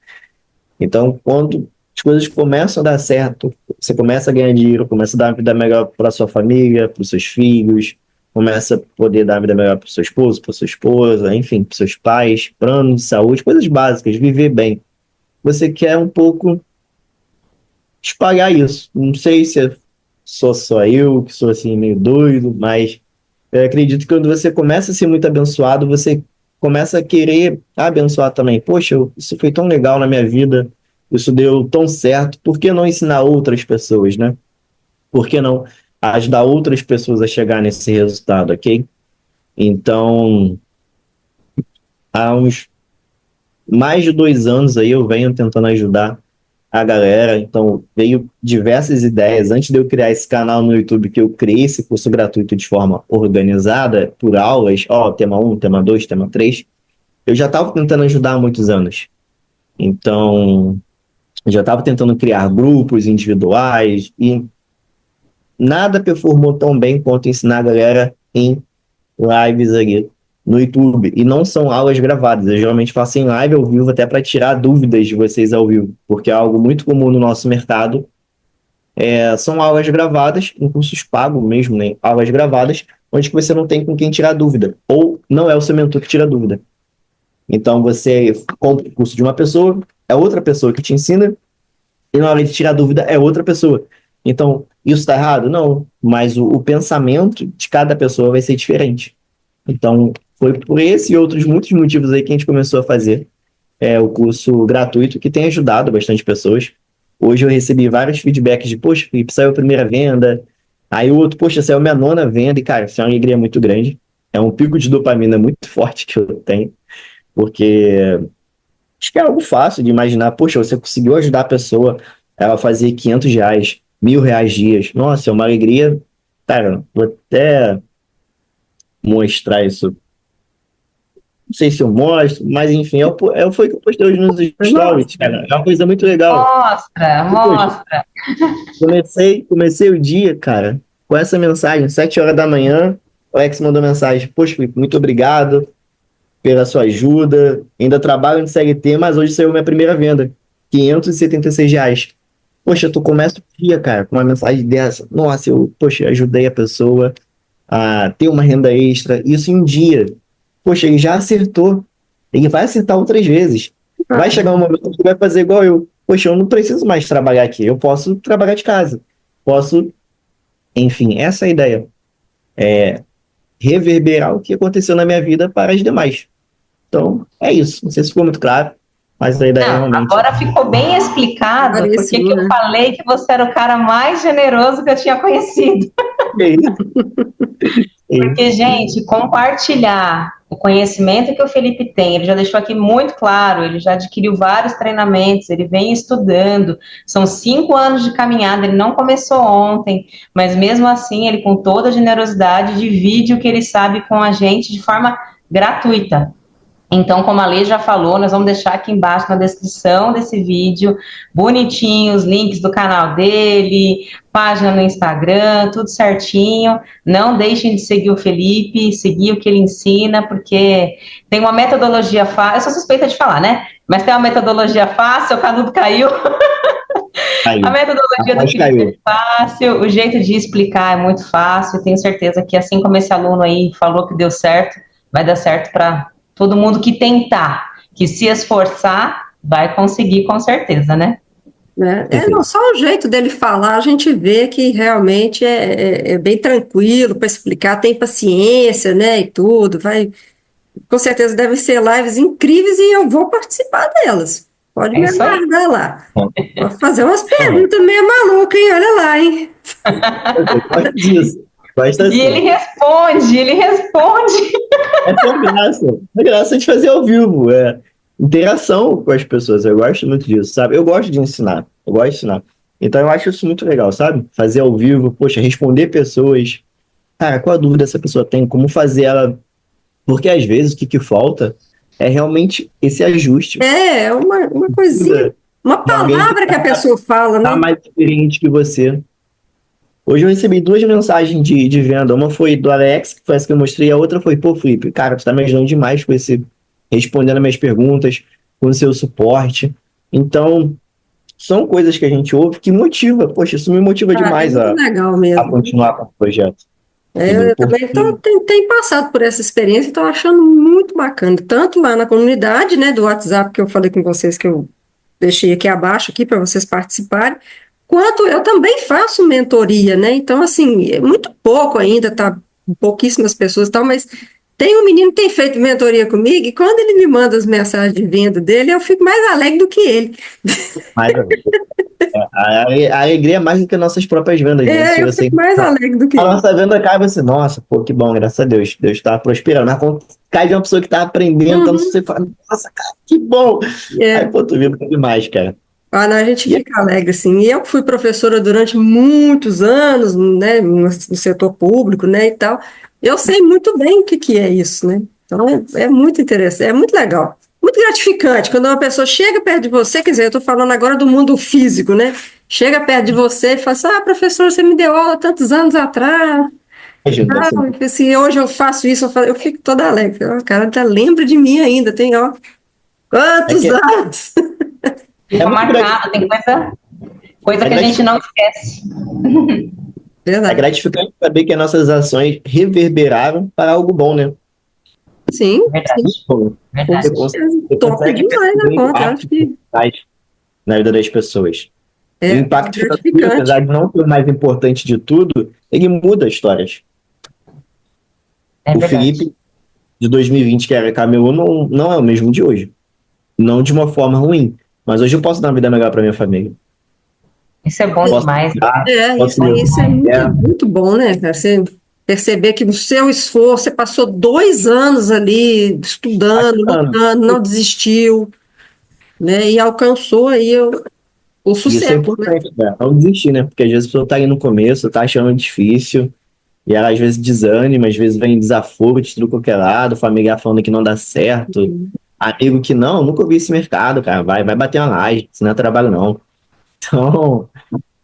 Então, quando as coisas começam a dar certo, você começa a ganhar dinheiro, começa a dar uma vida melhor para sua família, para os seus filhos, começa a poder dar uma vida melhor para o seu esposo, para sua esposa, enfim, para seus pais, plano de saúde, coisas básicas, viver bem. Você quer um pouco espalhar isso. Não sei se sou só eu, que sou assim meio doido, mas eu acredito que quando você começa a ser muito abençoado, você começa a querer abençoar também. Poxa, isso foi tão legal na minha vida, isso deu tão certo, por que não ensinar outras pessoas, né? Por que não ajudar outras pessoas a chegar nesse resultado, ok? Então, há uns mais de 2 anos aí eu venho tentando ajudar a galera, então veio diversas ideias. Antes de eu criar esse canal no YouTube, que eu criei esse curso gratuito de forma organizada, por aulas, tema 1, tema 2, tema 3, eu já estava tentando ajudar há muitos anos. Então, eu já estava tentando criar grupos individuais e nada performou tão bem quanto ensinar a galera em lives ali no YouTube. E não são aulas gravadas. Eu geralmente faço em live ao vivo até para tirar dúvidas de vocês ao vivo, porque é algo muito comum no nosso mercado. São aulas gravadas, em cursos pagos mesmo, né? Aulas gravadas, onde você não tem com quem tirar dúvida. Ou não é o seu mentor que tira dúvida. Então você compra o curso de uma pessoa, é outra pessoa que te ensina, e na hora de tirar dúvida é outra pessoa. Então, isso está errado? Não. Mas o pensamento de cada pessoa vai ser diferente. Então, foi por esse e outros muitos motivos aí que a gente começou a fazer o curso gratuito, que tem ajudado bastante pessoas. Hoje eu recebi vários feedbacks de, poxa, Felipe, saiu a primeira venda, Aí o outro, poxa, essa é a minha nona venda, e cara, isso é uma alegria muito grande. É um pico de dopamina muito forte que eu tenho, porque acho que é algo fácil de imaginar, poxa, você conseguiu ajudar a pessoa, ela fazer R$ 500, R$ 1.000 dias. Nossa, é uma alegria. Cara, vou até mostrar isso. Não sei se eu mostro, mas enfim, foi o que eu postei hoje nos Nossa, stories, cara. É uma coisa muito legal. Mostra, E, poxa, mostra. comecei o dia, cara, com essa mensagem, 7 horas da manhã, o Alex mandou mensagem, poxa, Felipe, muito obrigado pela sua ajuda, ainda trabalho no CLT, mas hoje saiu minha primeira venda, R$ 576. Poxa, tu começa o dia, cara, com uma mensagem dessa, nossa, poxa, ajudei a pessoa a ter uma renda extra, isso em um dia. Poxa, ele já acertou, ele vai acertar outras vezes. Vai chegar um momento que vai fazer igual eu. Poxa, eu não preciso mais trabalhar aqui, eu posso trabalhar de casa. Posso, enfim, essa é a ideia. Reverberar o que aconteceu na minha vida para as demais. Então, é isso. Não sei se ficou muito claro, mas a ideia é Não, realmente. agora ficou bem explicado porque que eu falei que você era o cara mais generoso que eu tinha conhecido. É isso. Porque, gente, compartilhar o conhecimento que o Felipe tem, ele já deixou aqui muito claro, ele já adquiriu vários treinamentos, ele vem estudando, são 5 anos de caminhada, ele não começou ontem, mas mesmo assim, ele com toda a generosidade divide o que ele sabe com a gente de forma gratuita. Então, como a Lê já falou, nós vamos deixar aqui embaixo na descrição desse vídeo, bonitinho, os links do canal dele, página no Instagram, tudo certinho. Não deixem de seguir o Felipe, seguir o que ele ensina, porque tem uma metodologia fácil, eu sou suspeita de falar, né? Mas tem uma metodologia fácil, o canudo caiu. A metodologia do Felipe é fácil, o jeito de explicar é muito fácil, tenho certeza que assim como esse aluno aí falou que deu certo, vai dar certo para todo mundo que tentar, que se esforçar, vai conseguir com certeza, né? Não, só o jeito dele falar, a gente vê que realmente é bem tranquilo para explicar, tem paciência, né, e tudo, com certeza devem ser lives incríveis e eu vou participar delas. Pode me aguardar lá. Vou fazer umas perguntas meio malucas, hein, olha lá, hein. Gosto disso. E ele responde. É tão graça. É graça de fazer ao vivo. Interação com as pessoas. Eu gosto muito disso, sabe? Eu gosto de ensinar. Eu gosto de ensinar. Então eu acho isso muito legal, sabe? Fazer ao vivo, poxa, responder pessoas. Cara, qual a dúvida essa pessoa tem? Como fazer ela. Porque às vezes o que falta é realmente esse ajuste. É uma coisinha, uma palavra que a pessoa fala, né? Tá mais experiente que você. Hoje eu recebi 2 mensagens de venda. Uma foi do Alex, que foi essa que eu mostrei, a outra foi, pô, Felipe, cara, tu tá me ajudando demais com respondendo as minhas perguntas, com o seu suporte. Então, são coisas que a gente ouve que motiva. Poxa, isso me motiva demais legal mesmo. A continuar com o projeto. Eu também tenho passado por essa experiência e estou achando muito bacana, tanto lá na comunidade, né, do WhatsApp que eu falei com vocês, que eu deixei aqui abaixo aqui para vocês participarem, quanto eu também faço mentoria, né? Então, assim, é muito pouco ainda, tá? Pouquíssimas pessoas e tal, mas tem um menino que tem feito mentoria comigo e quando ele me manda as mensagens de venda dele, eu fico mais alegre do que ele. A alegria é mais do que nossas próprias vendas. Eu fico mais alegre do que a ele. nossa venda cai, você, nossa, pô, que bom, graças a Deus. Deus está prosperando. Mas quando cai de uma pessoa que está aprendendo, então você fala, nossa, cara, que bom. Aí, pô, tu viu demais, cara. Não, a gente fica alegre, assim. E eu fui professora durante muitos anos, né, no setor público, né, e tal. Eu sei muito bem o que é isso, né? Então, é muito interessante, é muito legal. Muito gratificante, quando uma pessoa chega perto de você, quer dizer, eu estou falando agora do mundo físico, né? Chega perto de você e fala assim, professor, você me deu aula tantos anos atrás. Assim, hoje eu faço isso, eu fico toda alegre. O cara até lembra de mim ainda, tem, quantos anos? Fica marcado, tem coisa que a gente não esquece. É gratificante saber que as nossas ações reverberaram para algo bom, né? Sim, verdade. Sim. Verdade. Toca demais na conta, acho que... Na vida das pessoas. O impacto gratificante. Apesar de não ser o mais importante de tudo, ele muda histórias. O Felipe de 2020, que era camelô, não é o mesmo de hoje. Não de uma forma ruim. Mas hoje eu posso dar uma vida melhor para minha família. Isso é bom Posso demais. mudar, Isso, posso levar isso é muito, é, muito bom, né, cara? Você perceber que no seu esforço, você passou 2 anos ali estudando, bacana. lutando, não desistiu, né? E alcançou aí o Isso é sucesso, né? importante, né? Não desistir, né? Porque às vezes a pessoa tá aí no começo, tá achando difícil, e ela às vezes desanima, às vezes vem desafogo de tudo qualquer lado, familiar falando que não dá certo, amigo que não, nunca ouvi esse mercado, cara, vai bater uma laje, isso não é trabalho não. Então,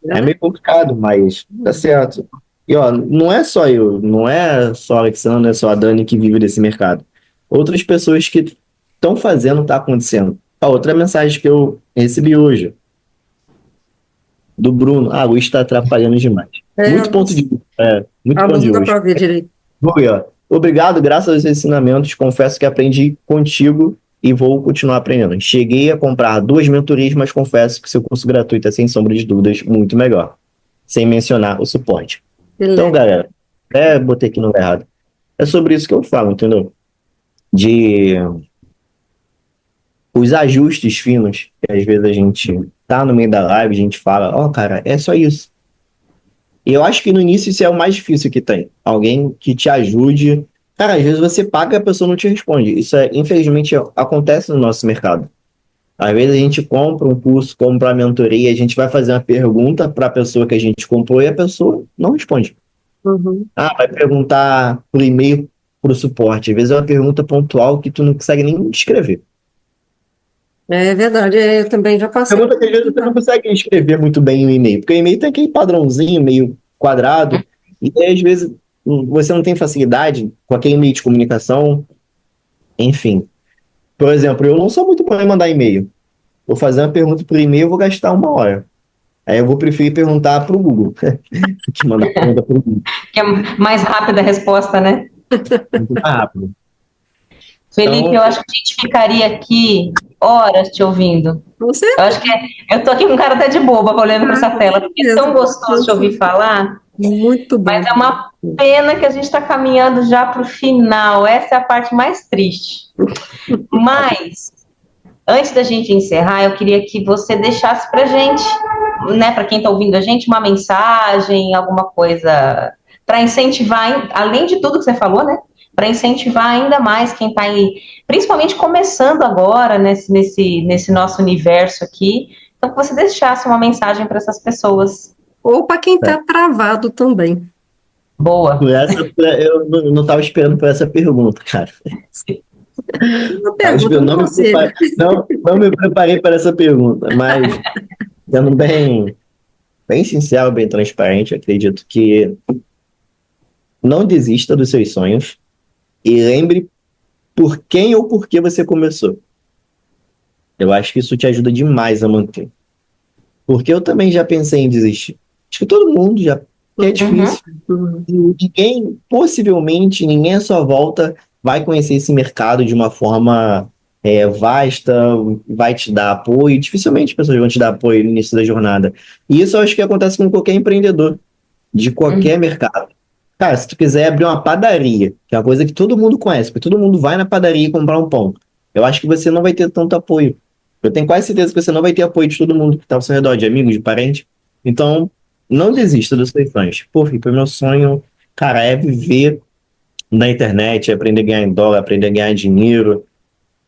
é meio complicado, mas dá certo. E ó, não é só eu, não é só a Alexandre, não é só a Dani que vive desse mercado. Outras pessoas que estão fazendo, tá acontecendo. A outra mensagem que eu recebi hoje, do Bruno. Ah, o está atrapalhando demais. É, Muito ponto de vista. Muito a ponto luz de não dá hoje. para ver direito. Rui, ó, obrigado, graças aos ensinamentos, confesso que aprendi contigo e vou continuar aprendendo. Cheguei a comprar 2 mentorias, mas confesso que seu curso gratuito é, sem sombra de dúvidas, muito melhor. Sem mencionar o suporte. Então, Beleza. galera, botei aqui no lugar errado. É sobre isso que eu falo, entendeu? De os ajustes finos, que às vezes a gente tá no meio da live, a gente fala, ó, cara, é só isso. E eu acho que no início isso é o mais difícil que tem. Alguém que te ajude. Cara, às vezes você paga e a pessoa não te responde. Isso infelizmente, acontece no nosso mercado. Às vezes a gente compra um curso, compra uma mentoria, a gente vai fazer uma pergunta para a pessoa que a gente comprou e a pessoa não responde. Uhum. Ah, vai perguntar por e-mail para o suporte. Às vezes é uma pergunta pontual que tu não consegue nem escrever. É verdade, eu também já passei Pergunta por que às vezes isso. você não consegue escrever muito bem o e-mail, porque o e-mail tem aquele padrãozinho meio quadrado, e aí, às vezes você não tem facilidade com aquele e-mail de comunicação, enfim. Por exemplo, eu não sou muito bom em mandar e-mail. Vou fazer uma pergunta por e-mail, eu vou gastar 1 hora. Aí eu vou preferir perguntar para o Google, que mandar pergunta para o Google. Que é mais rápida a resposta, né? Muito mais rápido. Felipe, Então, eu acho que a gente ficaria aqui horas te ouvindo. Você? Eu acho que eu tô aqui com cara até de boba olhando para essa Com tela, porque é tão gostoso te ouvir falar, Muito bom. mas é uma pena que a gente está caminhando já para o final. Essa é a parte mais triste. Mas, antes da gente encerrar, eu queria que você deixasse para gente, né, para quem está ouvindo a gente, uma mensagem, alguma coisa para incentivar, além de tudo que você falou, né? Para incentivar ainda mais quem está aí, principalmente começando agora nesse nosso universo aqui. Então, que você deixasse uma mensagem para essas pessoas. Ou para quem está travado também. Boa. eu não estava esperando por essa pergunta, cara. Uma pergunta, Eu um não me conselho. preparei, não me preparei para essa pergunta, mas sendo bem sincero, bem transparente, acredito que não desista dos seus sonhos e lembre por quem ou por que você começou. Eu acho que isso te ajuda demais a manter. Porque eu também já pensei em desistir. Acho que todo mundo já, que é Uhum. difícil. Ninguém, possivelmente, ninguém à sua volta vai conhecer esse mercado de uma forma vasta, vai te dar apoio. Dificilmente as pessoas vão te dar apoio no início da jornada. E isso eu acho que acontece com qualquer empreendedor, de qualquer Uhum. mercado. Cara, se tu quiser abrir uma padaria, que é uma coisa que todo mundo conhece, porque todo mundo vai na padaria comprar um pão, eu acho que você não vai ter tanto apoio. Eu tenho quase certeza que você não vai ter apoio de todo mundo que está ao seu redor, de amigos, de parentes. Então, não desista dos seus sonhos. Pô, Felipe, o meu sonho, cara, é viver na internet, é aprender a ganhar em dólar, aprender a ganhar dinheiro.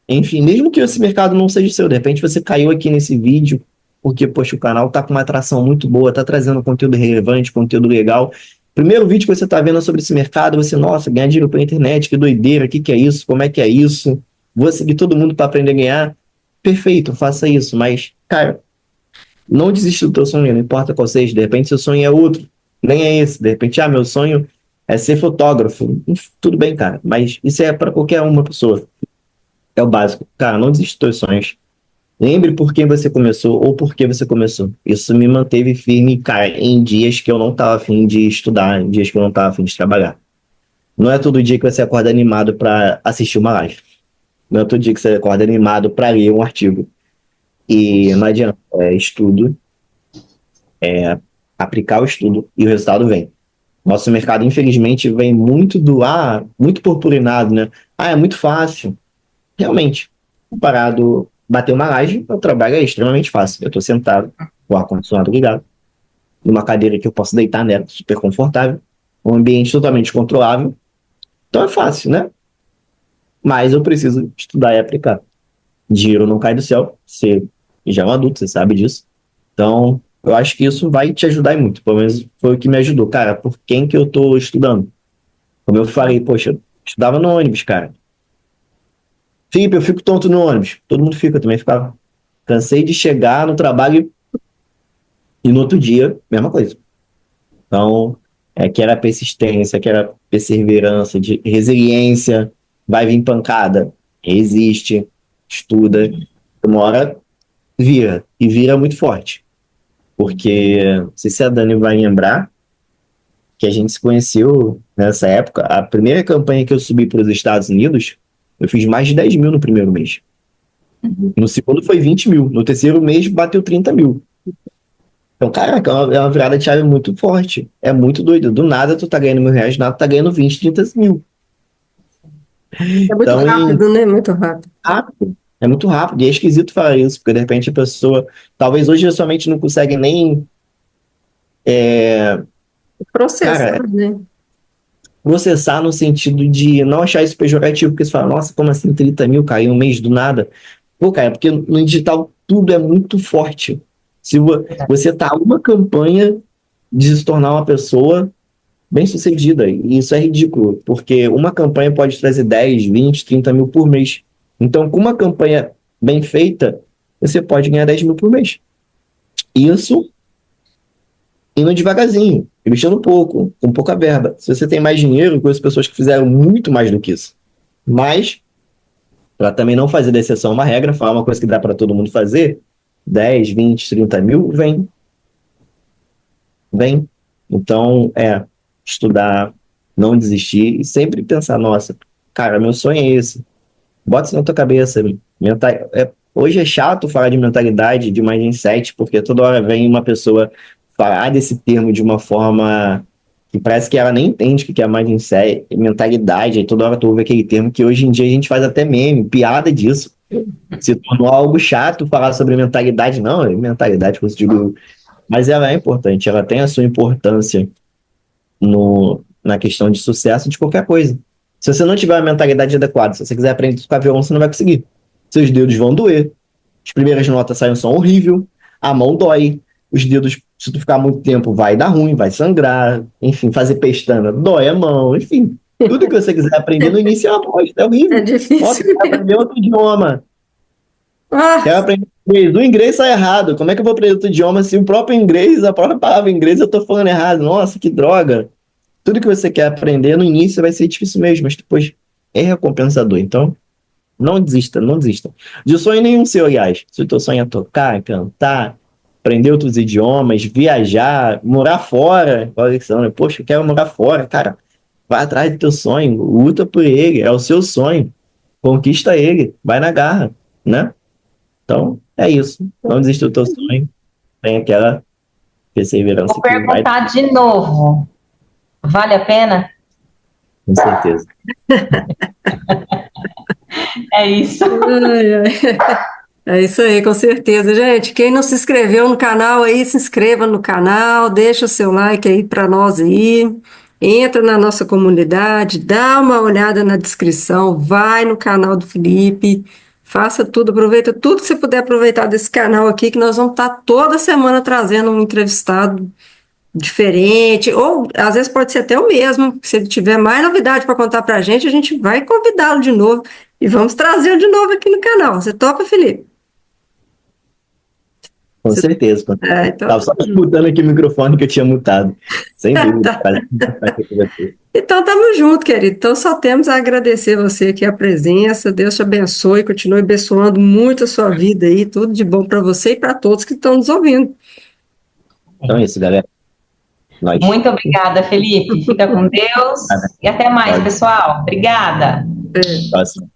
Enfim, mesmo que esse mercado não seja seu, de repente você caiu aqui nesse vídeo porque, poxa, o canal tá com uma atração muito boa, tá trazendo conteúdo relevante, conteúdo legal. Primeiro vídeo que você tá vendo sobre esse mercado, você, nossa, ganhar dinheiro pela internet, que doideira, o que que é isso, como é que é isso? Vou seguir todo mundo para aprender a ganhar. Perfeito, faça isso, mas, cara, não desista do teu sonho, não importa qual seja, de repente seu sonho é outro, nem é esse, de repente, meu sonho é ser fotógrafo. Tudo bem, cara, mas isso é para qualquer uma pessoa. É o básico. Cara, não desista dos teus sonhos. Lembre por quem você começou ou por que você começou. Isso me manteve firme, cara, em dias que eu não estava afim de estudar, em dias que eu não estava afim de trabalhar. Não é todo dia que você acorda animado para assistir uma live. Não é todo dia que você acorda animado para ler um artigo. E não adianta. É estudo, aplicar o estudo e o resultado vem. Nosso mercado, infelizmente, vem muito muito purpurinado, né? Ah, é muito fácil. Realmente, comparado bater uma laje, o trabalho é extremamente fácil. Eu estou sentado, com o ar-condicionado ligado, numa cadeira que eu posso deitar nela, super confortável, um ambiente totalmente controlável. Então é fácil, né? Mas eu preciso estudar e aplicar. Dinheiro não cai do céu, você já é um adulto, você sabe disso. Então, eu acho que isso vai te ajudar e muito. Pelo menos foi o que me ajudou. Cara, por quem que eu tô estudando? Como eu falei, poxa, eu estudava no ônibus, cara. Felipe, eu fico tonto no ônibus. Todo mundo fica, eu também ficava. Cansei de chegar no trabalho e no outro dia, mesma coisa. Então, que era persistência, que era perseverança, de resiliência, vai vir pancada, resiste, estuda, uma hora vira, e vira muito forte. Porque, não sei se a Dani vai lembrar, que a gente se conheceu nessa época, a primeira campanha que eu subi para os Estados Unidos, eu fiz mais de 10 mil no primeiro mês. No segundo foi 20 mil, no terceiro mês bateu 30 mil. Então, caraca, é uma virada de chave muito forte. É muito doido. Do nada tu tá ganhando R$ 1.000, do nada tu tá ganhando 20, 30 mil. É muito Então, rápido, né? Muito rápido. rápido. É muito rápido. E é esquisito falar isso, porque de repente a pessoa, talvez hoje a sua mente não consegue nem, Processar, cara, né? processar no sentido de não achar isso pejorativo, porque você fala, nossa, como assim 30 mil caiu um mês do nada? Pô, cara, porque no digital tudo é muito forte. Se você tá a uma campanha de se tornar uma pessoa bem-sucedida, e isso é ridículo, porque uma campanha pode trazer 10, 20, 30 mil por mês. Então, com uma campanha bem feita, você pode ganhar 10 mil por mês. Isso indo devagarzinho, investindo pouco, com pouca verba. Se você tem mais dinheiro, conheço pessoas que fizeram muito mais do que isso. Mas, para também não fazer da exceção uma regra, falar uma coisa que dá para todo mundo fazer, 10, 20, 30 mil, vem. Vem. Então, estudar, não desistir e sempre pensar, nossa, cara, meu sonho é esse. Bota isso na tua cabeça. Hoje é chato falar de mentalidade, de mindset, porque toda hora vem uma pessoa falar desse termo de uma forma que parece que ela nem entende o que é mindset, mentalidade, aí toda hora tu ouve aquele termo que hoje em dia a gente faz até meme, piada disso. Se tornou algo chato falar sobre mentalidade, não, mentalidade, como eu digo, mas ela é importante, ela tem a sua importância na questão de sucesso de qualquer coisa. Se você não tiver uma mentalidade adequada, se você quiser aprender a tocar violão, você não vai conseguir. Seus dedos vão doer, as primeiras notas saem um som horrível, a mão dói, os dedos, se tu ficar muito tempo, vai dar ruim, vai sangrar, enfim, fazer pestana, dói a mão, enfim. Tudo que você quiser aprender no início é uma bosta, é horrível. É difícil. Nossa, quero aprender outro idioma. Ah, Quero aprender inglês. O inglês sai errado. Como é que eu vou aprender outro idioma se o próprio inglês, a própria palavra inglês, eu tô falando errado? Nossa, que droga. Tudo que você quer aprender no início vai ser difícil mesmo, mas depois é recompensador. Então, não desista, não desista. De sonho nenhum seu, aliás. Se o teu sonho é tocar, cantar, aprender outros idiomas, viajar, morar fora, Alexandre, poxa, eu quero morar fora, cara. Vai atrás do teu sonho, luta por ele, é o seu sonho. Conquista ele, vai na garra, né? Então, é isso. Não desista do teu sonho. Tem aquela perseverança Vou que vai, perguntar de novo. Vale a pena? com certeza. É isso. ai, ai. É isso aí, com certeza. Gente, quem não se inscreveu no canal aí, se inscreva no canal, deixa o seu like aí para nós aí. Entra na nossa comunidade, dá uma olhada na descrição, vai no canal do Felipe, faça tudo, aproveita tudo que você puder aproveitar desse canal aqui, que nós vamos estar toda semana trazendo um entrevistado diferente, ou às vezes pode ser até o mesmo. Se ele tiver mais novidade para contar para a gente vai convidá-lo de novo e vamos trazê-lo de novo aqui no canal. Você topa, Felipe? Com certeza. Então, Estava só mutando aqui o microfone que eu tinha mutado. Sem dúvida. então, tamo junto, querido. Então, só temos a agradecer você aqui a presença. Deus te abençoe, continue abençoando muito a sua vida aí. Tudo de bom para você e para todos que estão nos ouvindo. Então é isso, galera. Nós. Muito obrigada, Felipe. Fica com Deus. E até mais, pessoal. Obrigada. Próximo.